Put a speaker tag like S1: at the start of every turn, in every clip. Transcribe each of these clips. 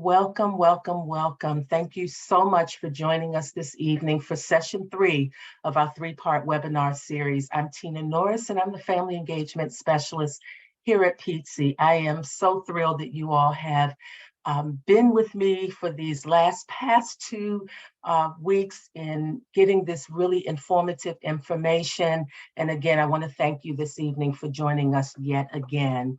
S1: Welcome, welcome, welcome. Thank you so much for joining us this evening for session 3 of our 3-part webinar series. I'm Tina Norris, and I'm the Family Engagement Specialist here at PTSI. I am so thrilled that you all have been with me for these past 2 weeks in getting this really informative information. And again, I want to thank you this evening for joining us yet again.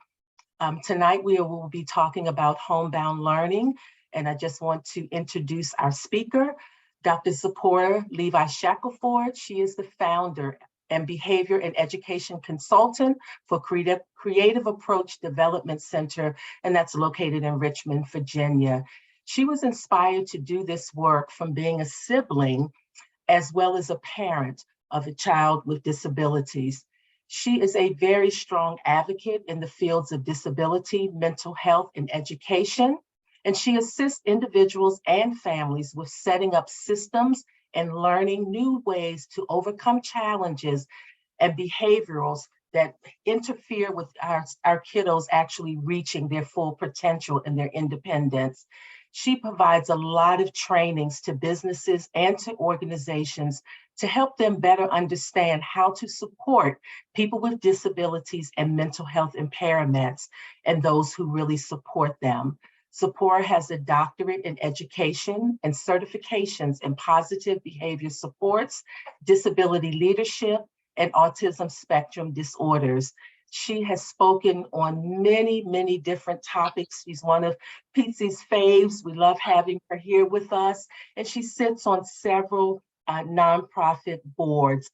S1: Tonight, we will be talking about homebound learning, and I just want to introduce our speaker, Dr. Zipporah Levi Shackelford. She is the founder and behavior and education consultant for Creative Approach Development Center, and that's located in Richmond, Virginia. She was inspired to do this work from being a sibling as well as a parent of a child with disabilities. She is a very strong advocate in the fields of disability, mental health, and education, and she assists individuals and families with setting up systems and learning new ways to overcome challenges and behaviorals that interfere with our kiddos actually reaching their full potential and their independence. She provides a lot of trainings to businesses and to organizations to help them better understand how to support people with disabilities and mental health impairments and those who really support them. Zipporah has a doctorate in education and certifications in positive behavior supports, disability leadership, and autism spectrum disorders. She has spoken on many, many different topics. She's one of PTSI's faves. We love having her here with us. And she sits on several nonprofit boards,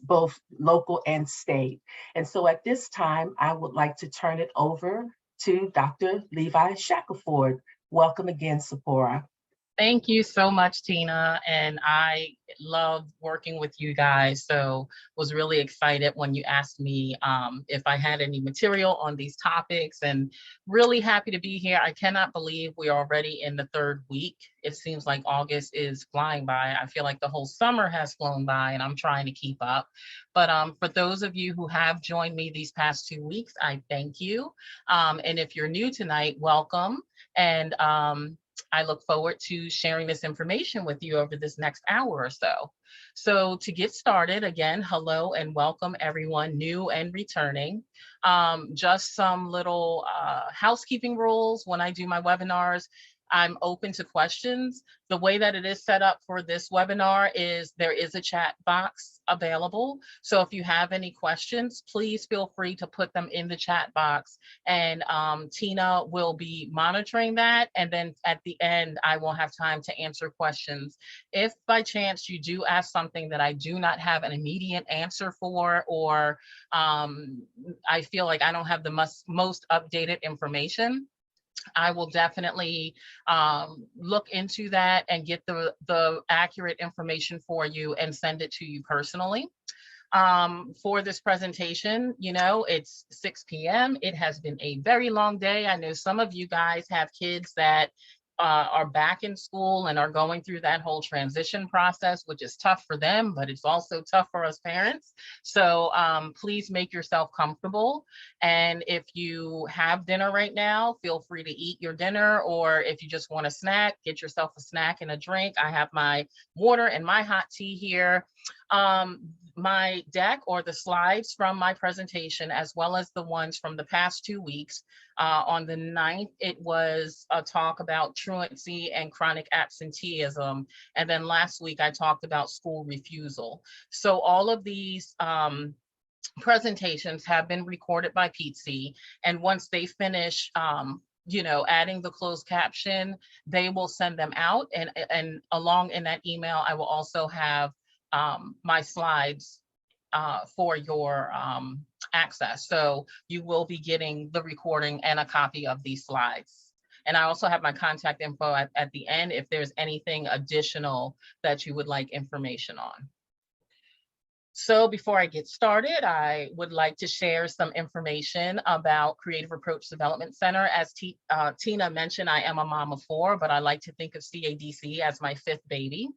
S1: both local and state. And so at this time, I would like to turn it over to Dr. Levi Shackelford. Welcome again, Zipporah.
S2: Thank you so much, Tina. And I love working with you guys. So was really excited when you asked me if I had any material on these topics, and really happy to be here. I cannot believe we're already in the 3rd week. It seems like August is flying by. I feel like the whole summer has flown by and I'm trying to keep up. But for those of you who have joined me these past 2 weeks, I thank you. And if you're new tonight, welcome. And I look forward to sharing this information with you over this next hour or so. So to get started, again, hello and welcome everyone new and returning. Just some little housekeeping rules when I do my webinars. I'm open to questions. The way that it is set up for this webinar is there is a chat box available. So if you have any questions, please feel free to put them in the chat box, and Tina will be monitoring that. And then at the end, I will have time to answer questions. If by chance you do ask something that I do not have an immediate answer for, or I feel like I don't have the most updated information, I will definitely look into that and get the accurate information for you and send it to you personally. For this presentation, you know, it's 6 p.m. It has been a very long day. I know some of you guys have kids that are back in school and are going through that whole transition process, which is tough for them, but it's also tough for us parents. So please make yourself comfortable. And if you have dinner right now, feel free to eat your dinner, or if you just want a snack, get yourself a snack and a drink. I have my water and my hot tea here. My deck, or the slides from my presentation, as well as the ones from the past 2 weeks. On the 9th, it was a talk about truancy and chronic absenteeism. And then last week, I talked about school refusal. So all of these presentations have been recorded by PTSI. And once they finish, you know, adding the closed caption, they will send them out. And along in that email, I will also have my slides for your access. So you will be getting the recording and a copy of these slides. And I also have my contact info at the end if there's anything additional that you would like information on. So before I get started, I would like to share some information about Creative Approach Development Center. As Tina mentioned, I am a mom of 4, but I like to think of CADC as my 5th baby.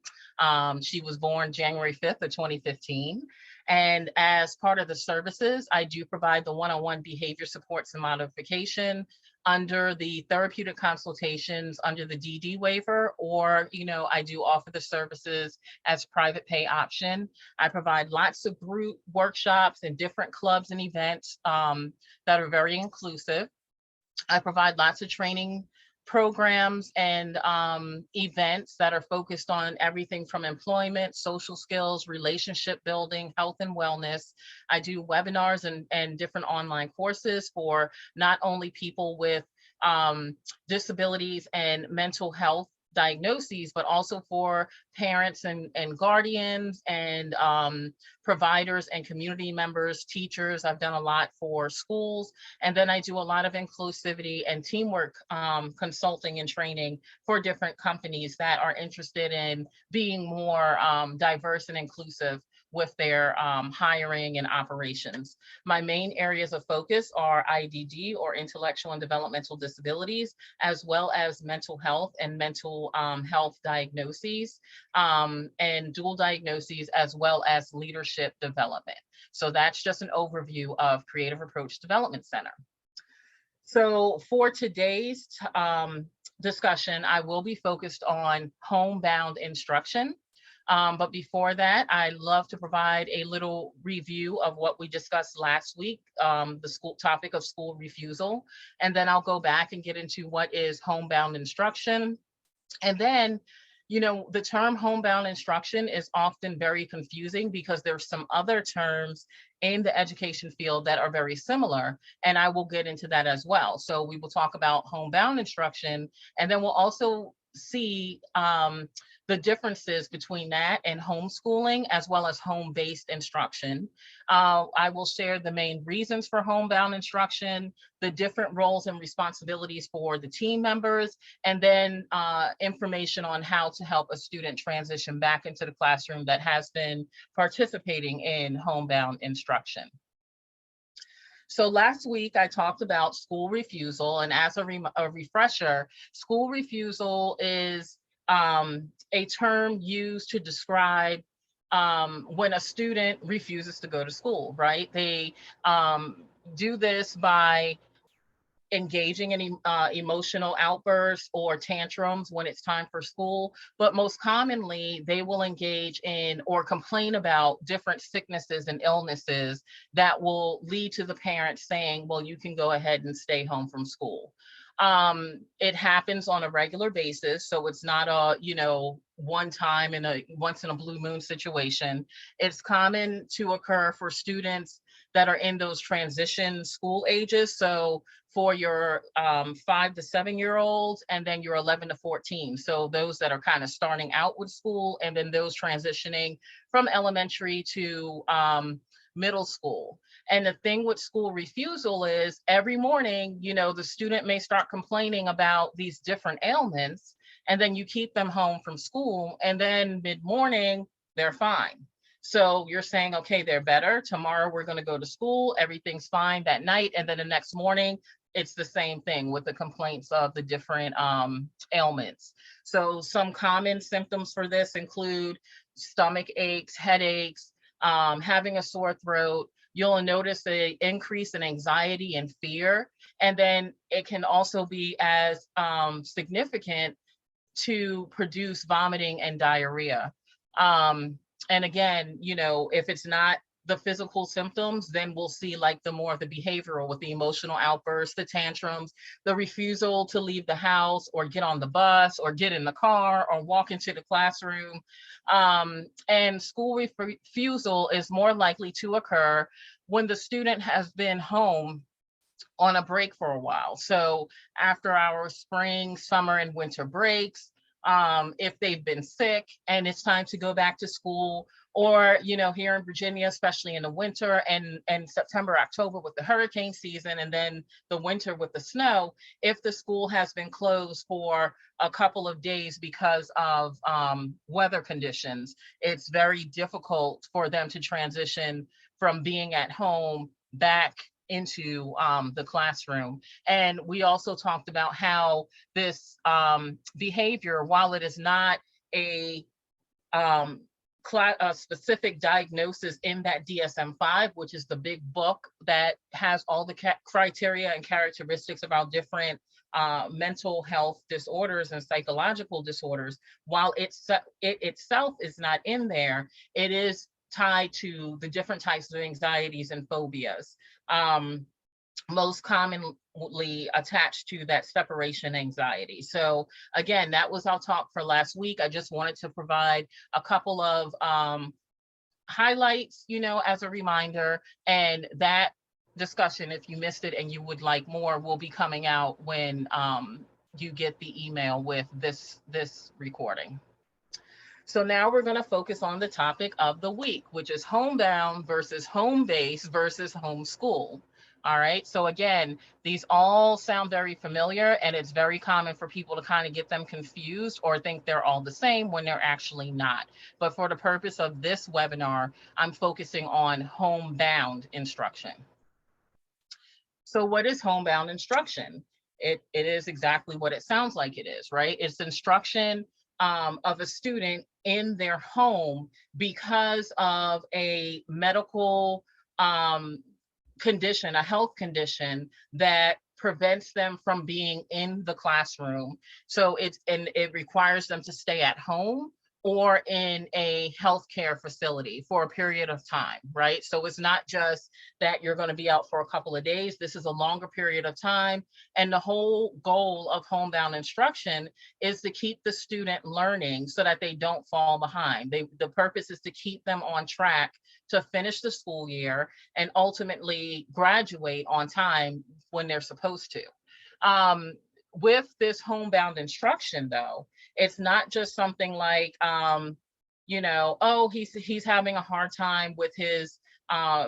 S2: She was born January 5th of 2015. And as part of the services, I do provide the one-on-one behavior supports and modification under the therapeutic consultations under the DD waiver, or, I do offer the services as private pay option. I provide lots of group workshops and different clubs and events that are very inclusive. I provide lots of training programs and events that are focused on everything from employment, social skills, relationship building, health and wellness. I do webinars and different online courses for not only people with disabilities and mental health diagnoses, but also for parents and guardians and providers and community members, teachers. I've done a lot for schools. And then I do a lot of inclusivity and teamwork consulting and training for different companies that are interested in being more diverse and inclusive with their hiring and operations. My main areas of focus are IDD, or intellectual and developmental disabilities, as well as mental health and mental health diagnoses, and dual diagnoses, as well as leadership development. So that's just an overview of Creative Approach Development Center. So for today's discussion, I will be focused on homebound instruction. But before that, I love to provide a little review of what we discussed last week, the school topic of school refusal. And then I'll go back and get into what is homebound instruction. And then, the term homebound instruction is often very confusing because there's some other terms in the education field that are very similar, and I will get into that as well. So we will talk about homebound instruction, and then we'll also see the differences between that and homeschooling, as well as home-based instruction. I will share the main reasons for homebound instruction, the different roles and responsibilities for the team members, and then information on how to help a student transition back into the classroom that has been participating in homebound instruction. So last week I talked about school refusal, and as a refresher, school refusal is a term used to describe when a student refuses to go to school, right? They do this by engaging in emotional outbursts or tantrums when it's time for school, but most commonly they will engage in or complain about different sicknesses and illnesses that will lead to the parents saying, well, you can go ahead and stay home from school. It happens on a regular basis, so it's not a one time in a once in a blue moon situation. It's common to occur for students that are in those transition school ages. So for your 5 to 7 year olds, and then your 11 to 14. So those that are kind of starting out with school, and then those transitioning from elementary to middle school. And the thing with school refusal is every morning, the student may start complaining about these different ailments, and then you keep them home from school, and then mid-morning, they're fine. So you're saying, okay, they're better. Tomorrow we're going to go to school. Everything's fine that night. And then the next morning, it's the same thing with the complaints of the different ailments. So some common symptoms for this include stomach aches, headaches, having a sore throat. You'll notice an increase in anxiety and fear. And then it can also be as significant to produce vomiting and diarrhea. And again, if it's not the physical symptoms, then we'll see like the more of the behavioral with the emotional outbursts, the tantrums, the refusal to leave the house or get on the bus or get in the car or walk into the classroom. And school refusal is more likely to occur when the student has been home on a break for a while. So after our spring, summer, and winter breaks, if they've been sick and it's time to go back to school, or here in Virginia, especially in the winter and September, October with the hurricane season, and then the winter with the snow, if the school has been closed for a couple of days because of weather conditions, it's very difficult for them to transition from being at home back into the classroom. And we also talked about how this behavior, while it is not a specific diagnosis in that DSM-5, which is the big book that has all the criteria and characteristics about different mental health disorders and psychological disorders. While it itself is not in there, it is tied to the different types of anxieties and phobias. Most commonly attached to that separation anxiety. So again, that was our talk for last week. I just wanted to provide a couple of highlights, as a reminder, and that discussion, if you missed it and you would like more, will be coming out when you get the email with this recording. So now we're going to focus on the topic of the week, which is homebound versus home-based versus homeschool. All right. So again, these all sound very familiar, and it's very common for people to kind of get them confused or think they're all the same when they're actually not. But for the purpose of this webinar, I'm focusing on homebound instruction. So what is homebound instruction? It is exactly what it sounds like it is, right? It's instruction of a student in their home because of a medical condition, a health condition that prevents them from being in the classroom. So it requires them to stay at home or in a healthcare facility for a period of time, right? So it's not just that you're going to be out for a couple of days. This is a longer period of time. And the whole goal of homebound instruction is to keep the student learning so that they don't fall behind. The purpose is to keep them on track to finish the school year and ultimately graduate on time when they're supposed to. With this homebound instruction, though, it's not just something like, oh, he's having a hard time with his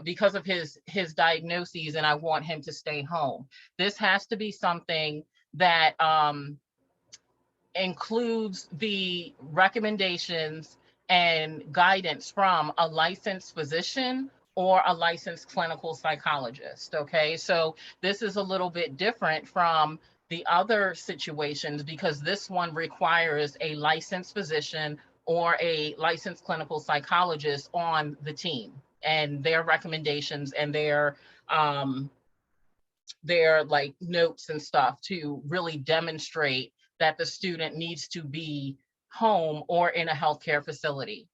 S2: because of his diagnoses, and I want him to stay home. This has to be something that includes the recommendations and guidance from a licensed physician or a licensed clinical psychologist. Okay, so this is a little bit different from the other situations because this one requires a licensed physician or a licensed clinical psychologist on the team, and their recommendations and their like notes and stuff to really demonstrate that the student needs to be home or in a healthcare facility.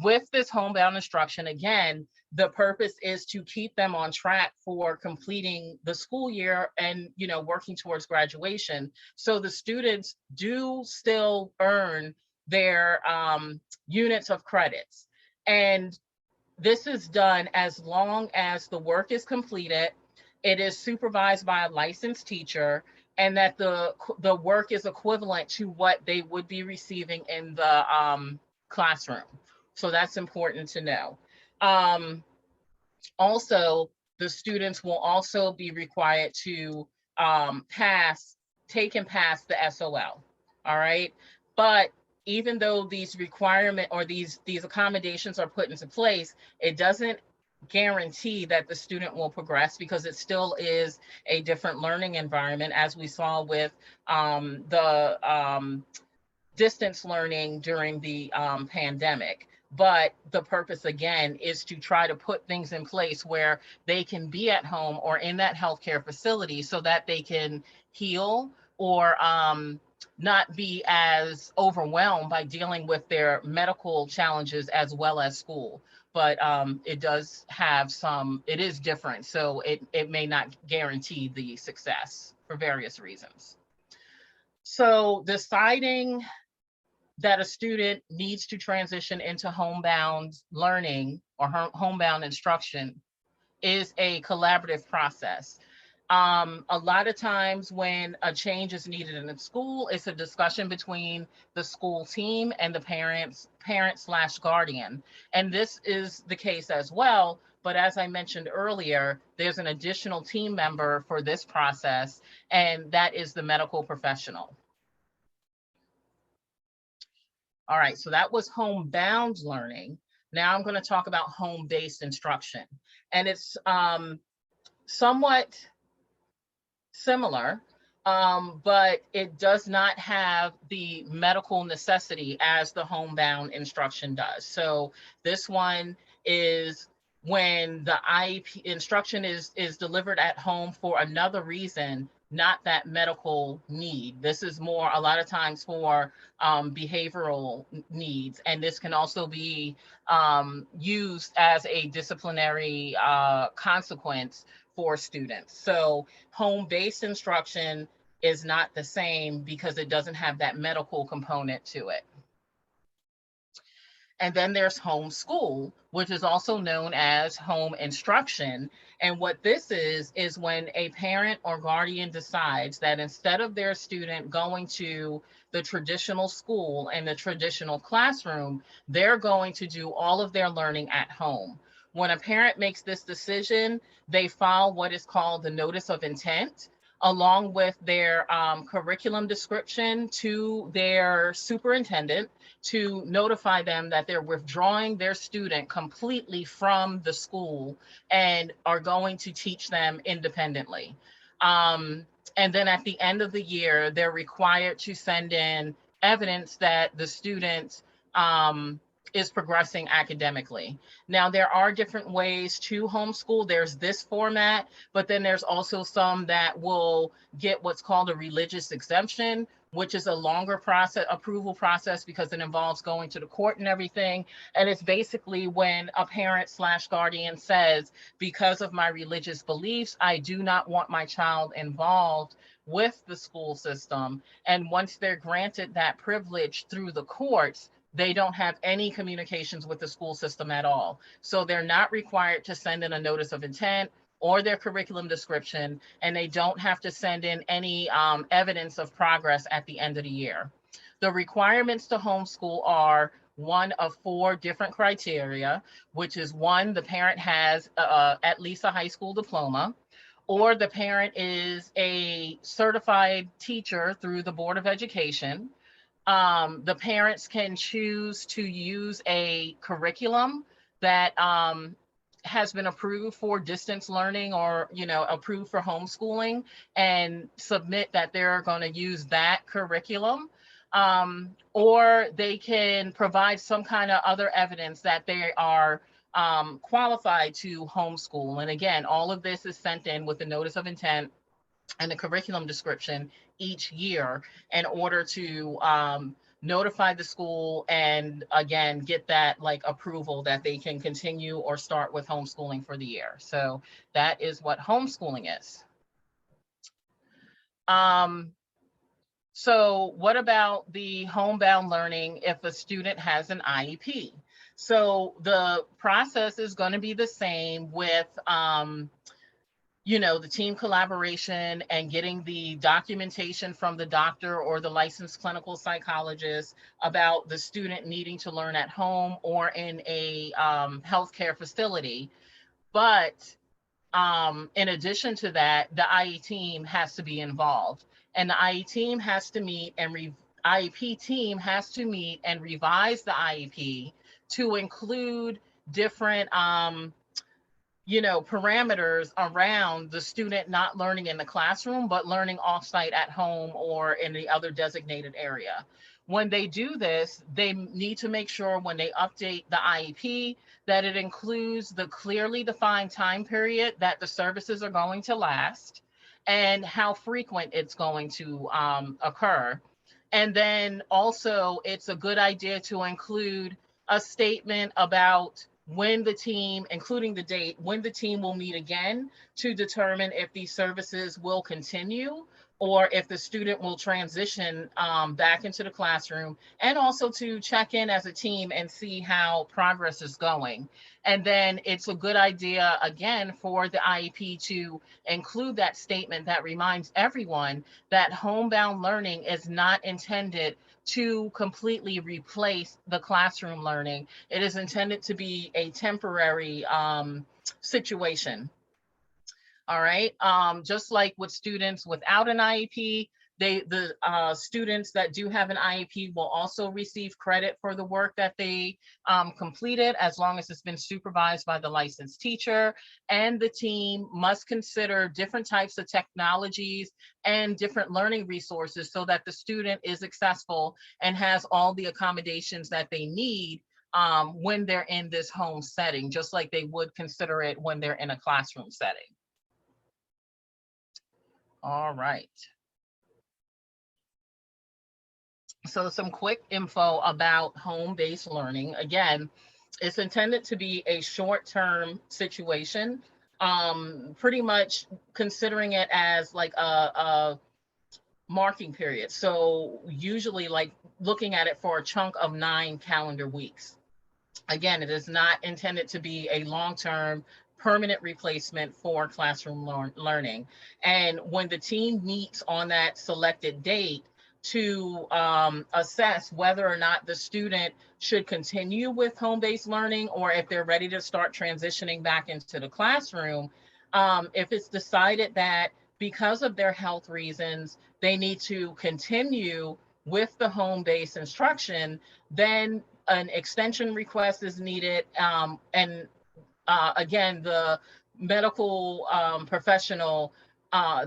S2: With this homebound instruction, again, the purpose is to keep them on track for completing the school year and, working towards graduation. So the students do still earn their units of credits. And this is done as long as the work is completed, it is supervised by a licensed teacher, and that the work is equivalent to what they would be receiving in the classroom. So that's important to know. Also, the students will also be required to take and pass the SOL. All right. But even though these requirements or these accommodations are put into place, it doesn't guarantee that the student will progress because it still is a different learning environment, as we saw with the distance learning during the pandemic. But the purpose, again, is to try to put things in place where they can be at home or in that healthcare facility so that they can heal or not be as overwhelmed by dealing with their medical challenges as well as school. But it does have it is different. So it may not guarantee the success for various reasons. So deciding that a student needs to transition into homebound learning or homebound instruction is a collaborative process. A lot of times when a change is needed in the school, it's a discussion between the school team and the parent/guardian. And this is the case as well. But as I mentioned earlier, there's an additional team member for this process, and that is the medical professional. All right, so that was homebound learning. Now I'm going to talk about home-based instruction. And it's somewhat similar, but it does not have the medical necessity as the homebound instruction does. So this one is when the IEP instruction is delivered at home for another reason, not that medical need. This is more a lot of times for behavioral needs, and this can also be used as a disciplinary consequence for students. So home-based instruction is not the same because it doesn't have that medical component to it. And then there's homeschool, which is also known as home instruction. And what this is when a parent or guardian decides that instead of their student going to the traditional school and the traditional classroom, they're going to do all of their learning at home. When a parent makes this decision, they file what is called the notice of intent along with their curriculum description to their superintendent to notify them that they're withdrawing their student completely from the school and are going to teach them independently. And then at the end of the year, they're required to send in evidence that the student is progressing academically. Now, there are different ways to homeschool. There's this format, but then there's also some that will get what's called a religious exemption, which is a longer process, approval process, because it involves going to the court and everything. And it's basically when a parent slash guardian says, because of my religious beliefs, I do not want my child involved with the school system. And once they're granted that privilege through the courts, they don't have any communications with the school system at all. So they're not required to send in a notice of intent or their curriculum description, and they don't have to send in any evidence of progress at the end of the year. The requirements to homeschool are one of 4 different criteria, which is one, the parent has at least a high school diploma, or the parent is a certified teacher through the Board of Education. The parents can choose to use a curriculum that has been approved for distance learning or, approved for homeschooling and submit that they're going to use that curriculum. Or they can provide some kind of other evidence that they are qualified to homeschool. And again, all of this is sent in with the notice of intent and the curriculum description each year in order to notify the school and again get that like approval that they can continue or start with homeschooling for the year. So that is what homeschooling is. So what about the homebound learning if a student has an IEP? So the process is going to be the same with the team collaboration and getting the documentation from the doctor or the licensed clinical psychologist about the student needing to learn at home or in a healthcare facility. But in addition to that, the IE team has to be involved, and the IE team has to meet and IEP team has to meet and revise the IEP to include different parameters around the student not learning in the classroom, but learning offsite at home or in the other designated area. When they do this, they need to make sure when they update the IEP that it includes the clearly defined time period that the services are going to last and how frequent it's going to occur. And then also, it's a good idea to include a statement about when the team, including the date, when the team will meet again to determine if these services will continue or if the student will transition back into the classroom, and also to check in as a team and see how progress is going. And then it's a good idea, again, for the IEP to include that statement that reminds everyone that homebound learning is not intended to completely replace the classroom learning. It is intended to be a temporary situation. All right. Just like with students without an IEP, The students that do have an IEP will also receive credit for the work that they completed, as long as it's been supervised by the licensed teacher. And the team must consider different types of technologies and different learning resources so that the student is successful and has all the accommodations that they need when they're in this home setting, just like they would consider it when they're in a classroom setting. All right. So some quick info about home-based learning. Again, it's intended to be a short-term situation, pretty much considering it as like a marking period. So usually like looking at it for a chunk of 9 calendar weeks. Again, it is not intended to be a long-term permanent replacement for classroom learning. And when the team meets on that selected date to assess whether or not the student should continue with home-based learning, or if they're ready to start transitioning back into the classroom, if it's decided that because of their health reasons, they need to continue with the home-based instruction, then an extension request is needed. And again, the medical professional,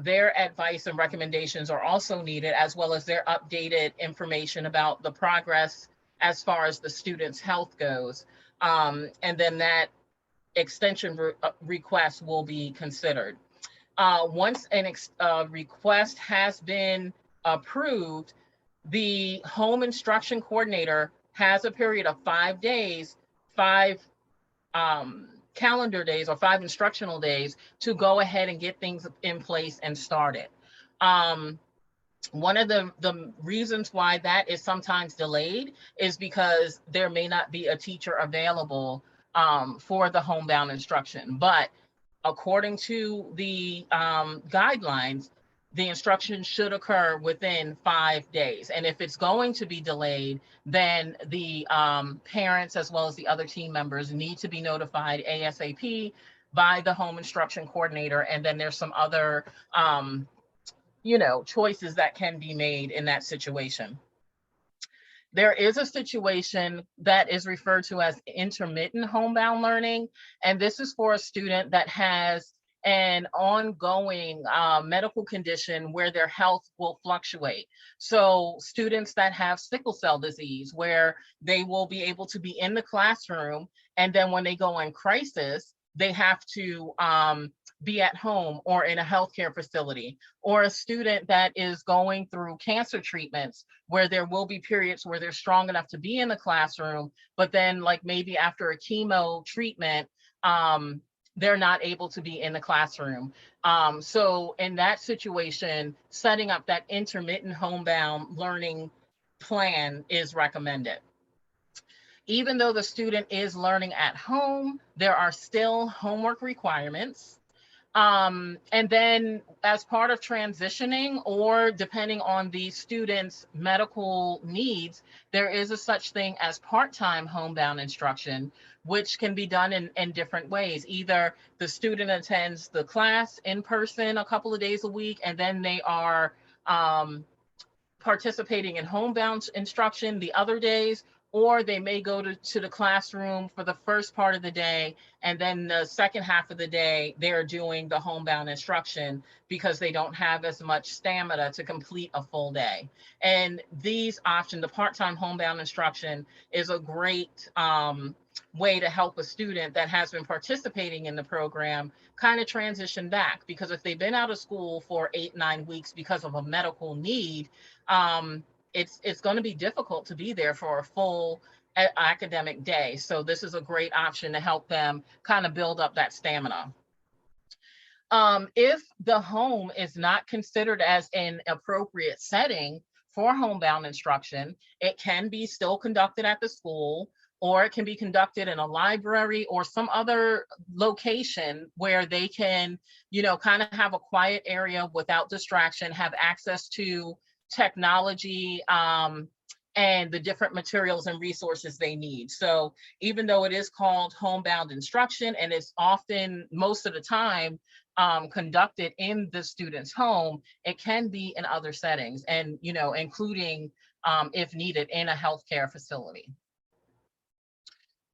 S2: their advice and recommendations are also needed, as well as their updated information about the progress as far as the student's health goes. And then that extension request will be considered. Once a request has been approved, the home instruction coordinator has a period of 5 days, 5 calendar days or 5 instructional days to go ahead and get things in place and started. One of the reasons why that is sometimes delayed is because there may not be a teacher available for the homebound instruction. But according to the guidelines, the instruction should occur within 5 days. And if it's going to be delayed, then the parents, as well as the other team members, need to be notified ASAP by the home instruction coordinator. And then there's some other, choices that can be made in that situation. There is a situation that is referred to as intermittent homebound learning, and this is for a student that has an ongoing medical condition where their health will fluctuate. So students that have sickle cell disease, where they will be able to be in the classroom, and then when they go in crisis, they have to be at home or in a healthcare facility, or a student that is going through cancer treatments where there will be periods where they're strong enough to be in the classroom, but then like maybe after a chemo treatment, they're not able to be in the classroom. So in that situation, setting up that intermittent homebound learning plan is recommended. Even though the student is learning at home, there are still homework requirements. And then as part of transitioning, or depending on the student's medical needs, there is a such thing as part-time homebound instruction, which can be done in different ways. Either the student attends the class in person a couple of days a week, and then they are participating in homebound instruction the other days, or they may go to the classroom for the first part of the day, and then the second half of the day, they're doing the homebound instruction because they don't have as much stamina to complete a full day. And these options, the part-time homebound instruction, is a great way to help a student that has been participating in the program kind of transition back, because if they've been out of school for 8-9 weeks because of a medical need, it's going to be difficult to be there for a full academic day. So this is a great option to help them kind of build up that stamina. If the home is not considered as an appropriate setting for homebound instruction, it can be still conducted at the school, or it can be conducted in a library or some other location where they can, kind of have a quiet area without distraction, have access to technology, and the different materials and resources they need. So even though it is called homebound instruction, and it's often, most of the time, conducted in the student's home, it can be in other settings, and including if needed in a healthcare facility.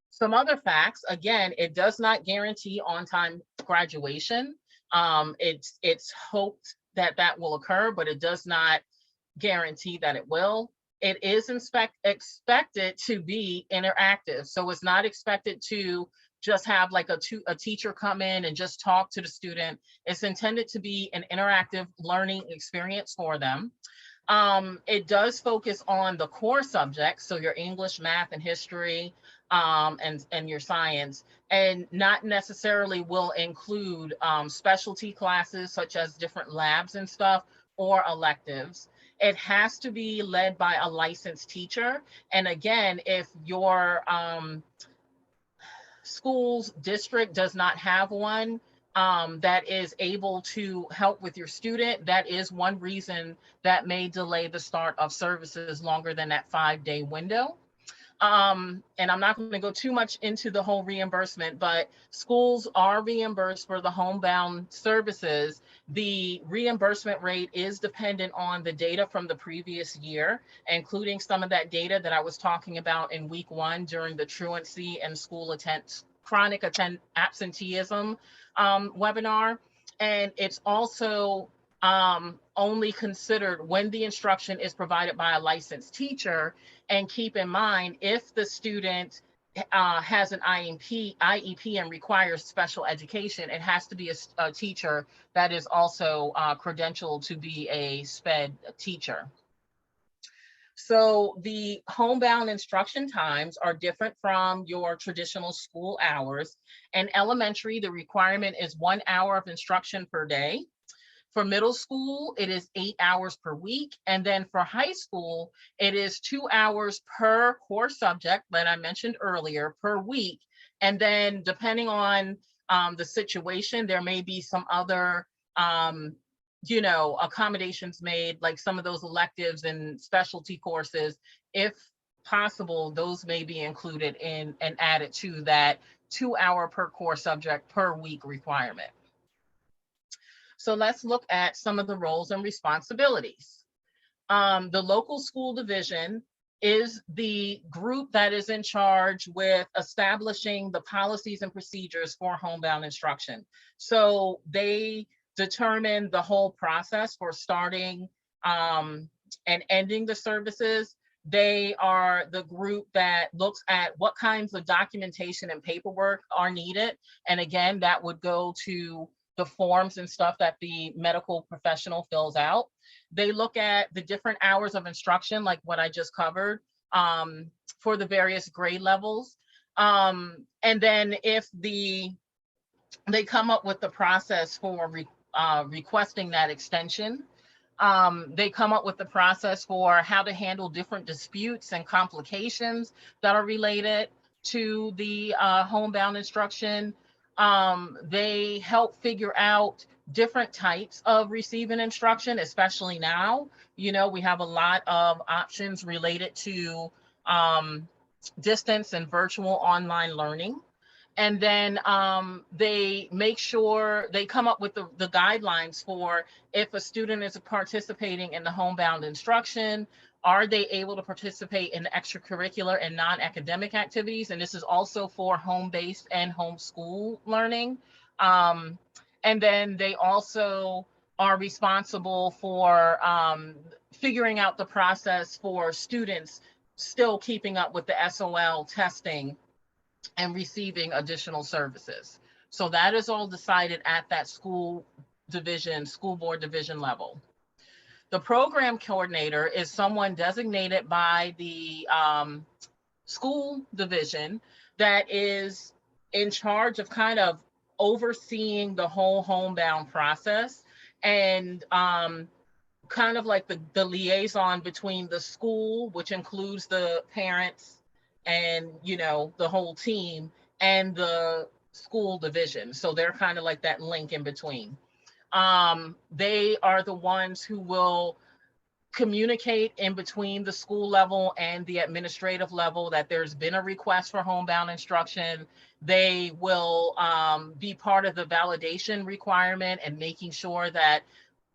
S2: Some other facts, again, it does not guarantee on-time graduation. It's hoped that that will occur, but it does not guarantee that it will. It is expected to be interactive. So it's not expected to just have like a teacher come in and just talk to the student. It's intended to be an interactive learning experience for them. It does focus on the core subjects, so your English, math, and history, and your science, and not necessarily will include specialty classes such as different labs and stuff, or electives. It has to be led by a licensed teacher. And again, if your school's district does not have one that is able to help with your student, that is one reason that may delay the start of services longer than that 5-day window. And I'm not going to go too much into the whole reimbursement, but schools are reimbursed for the homebound services. The reimbursement rate is dependent on the data from the previous year, including some of that data that I was talking about in week 1 during the truancy and chronic absenteeism webinar. And it's also only considered when the instruction is provided by a licensed teacher. And keep in mind, if the student has an IEP and requires special education, it has to be a teacher that is also credentialed to be a SPED teacher. So the homebound instruction times are different from your traditional school hours. In elementary, the requirement is 1 hour of instruction per day. For middle school, it is 8 hours per week. And then for high school, it is 2 hours per core subject that I mentioned earlier per week. And then depending on the situation, there may be some other accommodations made, like some of those electives and specialty courses. If possible, those may be included in and added to that 2 hour per core subject per week requirement. So let's look at some of the roles and responsibilities. The local school division is the group that is in charge with establishing the policies and procedures for homebound instruction. So they determine the whole process for starting and ending the services. They are the group that looks at what kinds of documentation and paperwork are needed. And again, that would go to the forms and stuff that the medical professional fills out. They look at the different hours of instruction, like what I just covered, for the various grade levels. And then if they come up with the process for requesting that extension, they come up with the process for how to handle different disputes and complications that are related to the homebound instruction. They help figure out different types of receiving instruction, especially now. We have a lot of options related to distance and virtual online learning. And then they make sure they come up with the guidelines for if a student is participating in the homebound instruction, are they able to participate in extracurricular and non-academic activities? And this is also for home-based and homeschool learning. And then they also are responsible for figuring out the process for students still keeping up with the SOL testing and receiving additional services. So that is all decided at that school board division level. The program coordinator is someone designated by the school division that is in charge of kind of overseeing the whole homebound process and kind of like the liaison between the school, which includes the parents and the whole team, and the school division. So they're kind of like that link in between. They are the ones who will communicate in between the school level and the administrative level that there's been a request for homebound instruction. They will be part of the validation requirement and making sure that,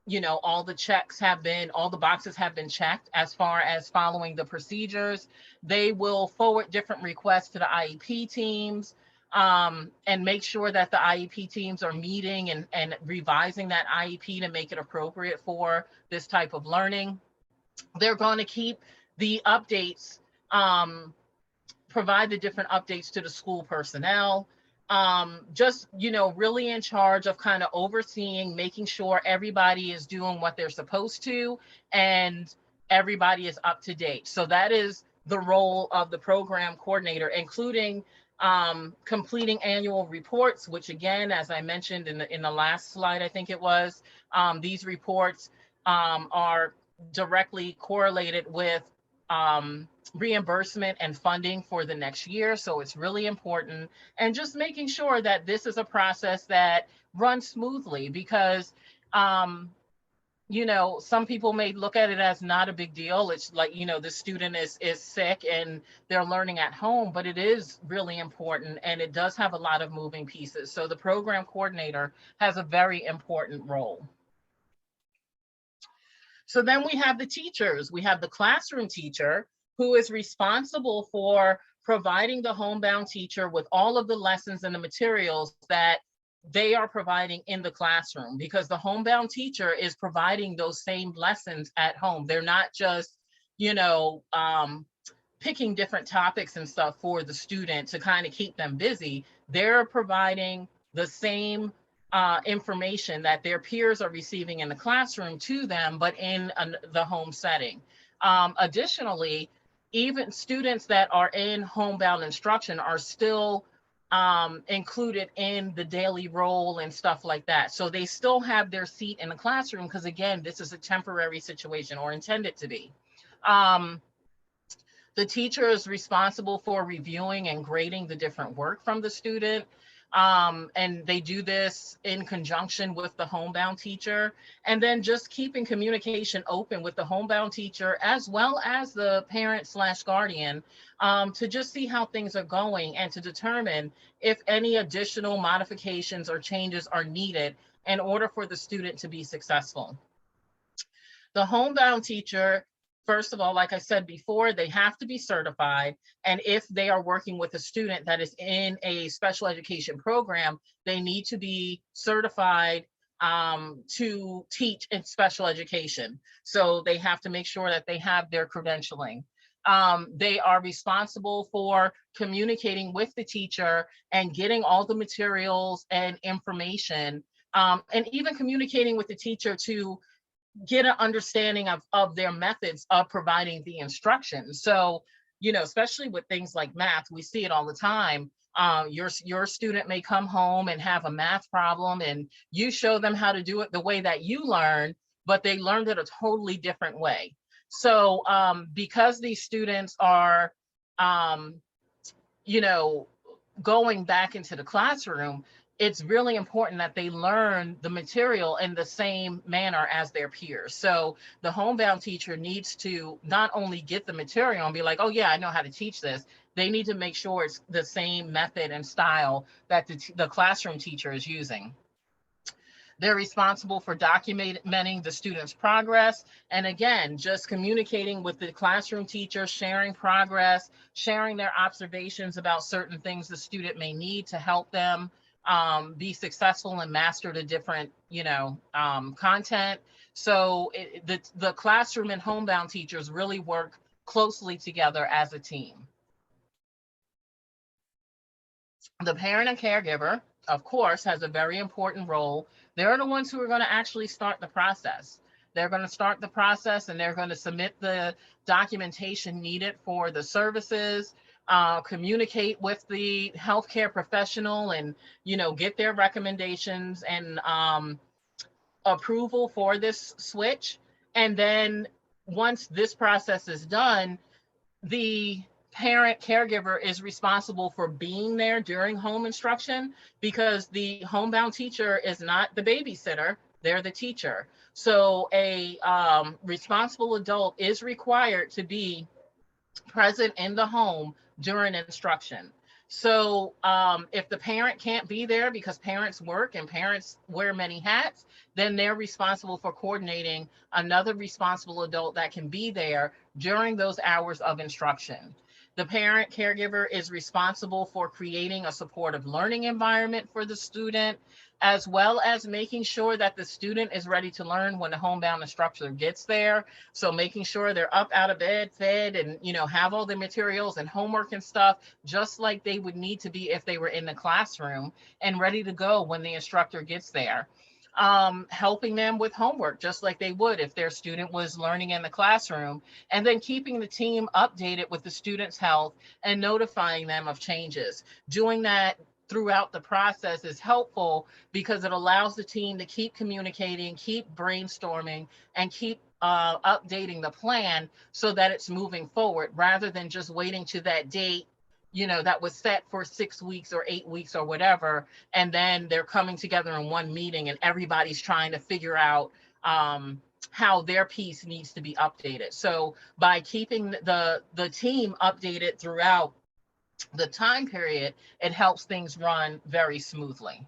S2: you know, all the boxes have been checked as far as following the procedures. They will forward different requests to the IEP teams, and make sure that the IEP teams are meeting and revising that IEP to make it appropriate for this type of learning. They're going to keep the updates, provide the different updates to the school personnel. Just, you know, really in charge of kind of overseeing, making sure everybody is doing what they're supposed to and everybody is up to date. So that is the role of the program coordinator, including completing annual reports, which again, as I mentioned in the last slide, I think it was, these reports are directly correlated with reimbursement and funding for the next year. So it's really important. And just making sure that this is a process that runs smoothly, because you know, some people may look at it as not a big deal. It's like, you know, the student is sick and they're learning at home, but it is really important and it does have a lot of moving pieces. So the program coordinator has a very important role. So then we have the teachers. We have the classroom teacher, who is responsible for providing the homebound teacher with all of the lessons and the materials that they are providing in the classroom, because the homebound teacher is providing those same lessons at home. They're not just, you know, picking different topics and stuff for the student to kind of keep them busy. They're providing the same information that their peers are receiving in the classroom to them, but in the home setting. Additionally, even students that are in homebound instruction are still included in the daily role and stuff like that. So they still have their seat in the classroom, because again, this is a temporary situation, or intended to be. The teacher is responsible for reviewing and grading the different work from the student. And they do this in conjunction with the homebound teacher, and then just keeping communication open with the homebound teacher as well as the parent/guardian, to just see how things are going and to determine if any additional modifications or changes are needed in order for the student to be successful. The homebound teacher, first of all, like I said before, they have to be certified. And if they are working with a student that is in a special education program, they need to be certified to teach in special education. So they have to make sure that they have their credentialing. They are responsible for communicating with the teacher and getting all the materials and information, and even communicating with the teacher to get an understanding of their methods of providing the instruction. So, you know, especially with things like math, we see it all the time. Your student may come home and have a math problem, and you show them how to do it the way that you learn, but they learned it a totally different way. So because these students are, you know, going back into the classroom, it's really important that they learn the material in the same manner as their peers. So the homebound teacher needs to not only get the material and be like, oh yeah, I know how to teach this. They need to make sure it's the same method and style that the classroom teacher is using. They're responsible for documenting the student's progress. And again, just communicating with the classroom teacher, sharing progress, sharing their observations about certain things the student may need to help them be successful and master the different, you know, content. So the classroom and homebound teachers really work closely together as a team. The parent and caregiver, of course, has a very important role. They're the ones who are going to actually start the process. They're going to start the process and they're going to submit the documentation needed for the services, communicate with the healthcare professional, and, you know, get their recommendations and approval for this switch. And then once this process is done, the parent caregiver is responsible for being there during home instruction, because the homebound teacher is not the babysitter. They're the teacher. So a responsible adult is required to be present in the home during instruction. So if the parent can't be there because parents work and parents wear many hats, then they're responsible for coordinating another responsible adult that can be there during those hours of instruction. The parent caregiver is responsible for creating a supportive learning environment for the student, as well as making sure that the student is ready to learn when the homebound instructor gets there. So making sure they're up out of bed, fed, and have all the materials and homework and stuff, just like they would need to be if they were in the classroom and ready to go when the instructor gets there. Helping them with homework, just like they would if their student was learning in the classroom, and then keeping the team updated with the student's health and notifying them of changes. Doing that throughout the process is helpful because it allows the team to keep communicating, keep brainstorming, and keep updating the plan so that it's moving forward rather than just waiting to that date that was set for 6 weeks or 8 weeks or whatever, and then they're coming together in one meeting and everybody's trying to figure out how their piece needs to be updated. So by keeping the team updated throughout the time period, it helps things run very smoothly.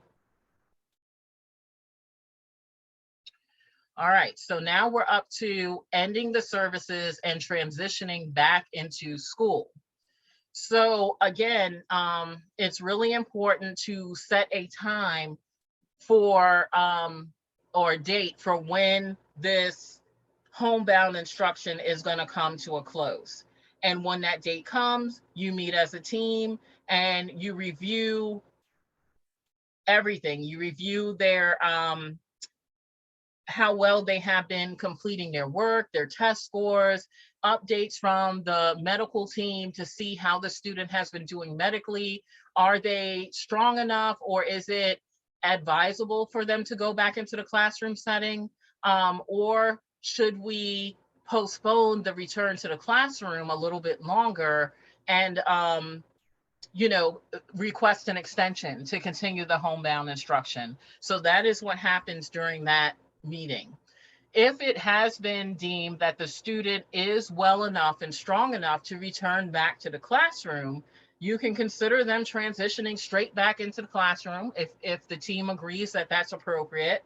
S2: All right, so now we're up to ending the services and transitioning back into school. So again, it's really important to set a time for or a date for when this homebound instruction is going to come to a close. And when that date comes, you meet as a team and you review everything. You review their how well they have been completing their work, their test scores, updates from the medical team to see how the student has been doing medically. Are they strong enough, or is it advisable for them to go back into the classroom setting? Or should we postpone the return to the classroom a little bit longer and request an extension to continue the homebound instruction? So that is what happens during that meeting. If it has been deemed that the student is well enough and strong enough to return back to the classroom, you can consider them transitioning straight back into the classroom if the team agrees that that's appropriate,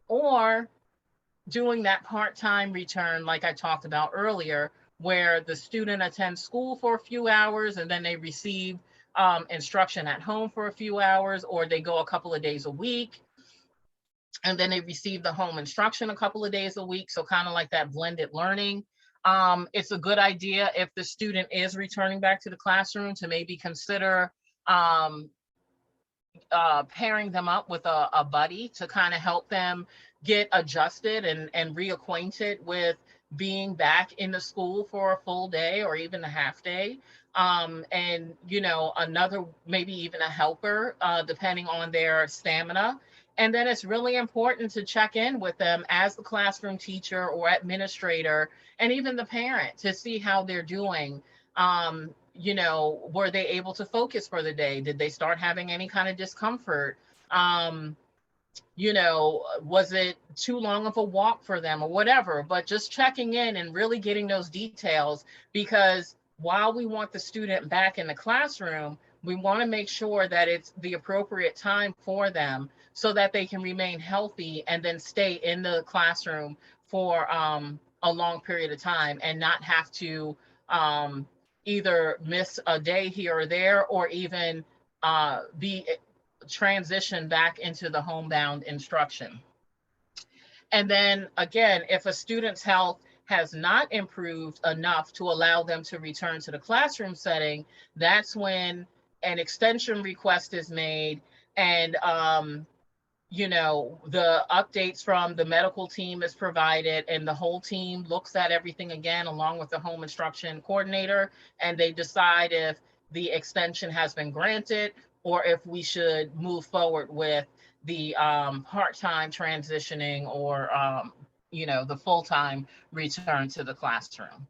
S2: or doing that part-time return like I talked about earlier, where the student attends school for a few hours and then they receive instruction at home for a few hours, or they go a couple of days a week and then they receive the home instruction a couple of days a week. So kind of like that blended learning. It's a good idea if the student is returning back to the classroom to maybe consider pairing them up with a buddy to kind of help them get adjusted and reacquainted with being back in the school for a full day or even a half day. And another, maybe even a helper, depending on their stamina. And then it's really important to check in with them as the classroom teacher or administrator, and even the parent, to see how they're doing. Were they able to focus for the day? Did they start having any kind of discomfort? Was it too long of a walk for them or whatever? But just checking in and really getting those details, because while we want the student back in the classroom, we want to make sure that it's the appropriate time for them so that they can remain healthy and then stay in the classroom for a long period of time and not have to either miss a day here or there, or even be transitioned back into the homebound instruction. And then again, if a student's health has not improved enough to allow them to return to the classroom setting, that's when an extension request is made, and the updates from the medical team is provided, and the whole team looks at everything again along with the home instruction coordinator, and they decide if the extension has been granted or if we should move forward with the part-time transitioning, or the full-time return to the classroom.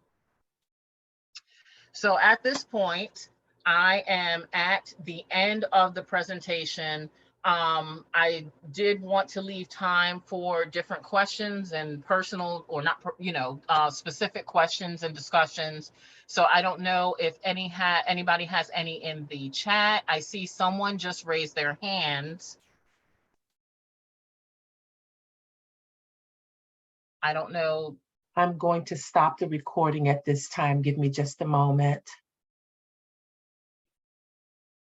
S2: So at this point, I am at the end of the presentation. I did want to leave time for different questions and personal or not, specific questions and discussions. So I don't know if anybody has any in the chat. I see someone just raised their hands. I don't know.
S1: I'm going to stop the recording at this time. Give me just a moment.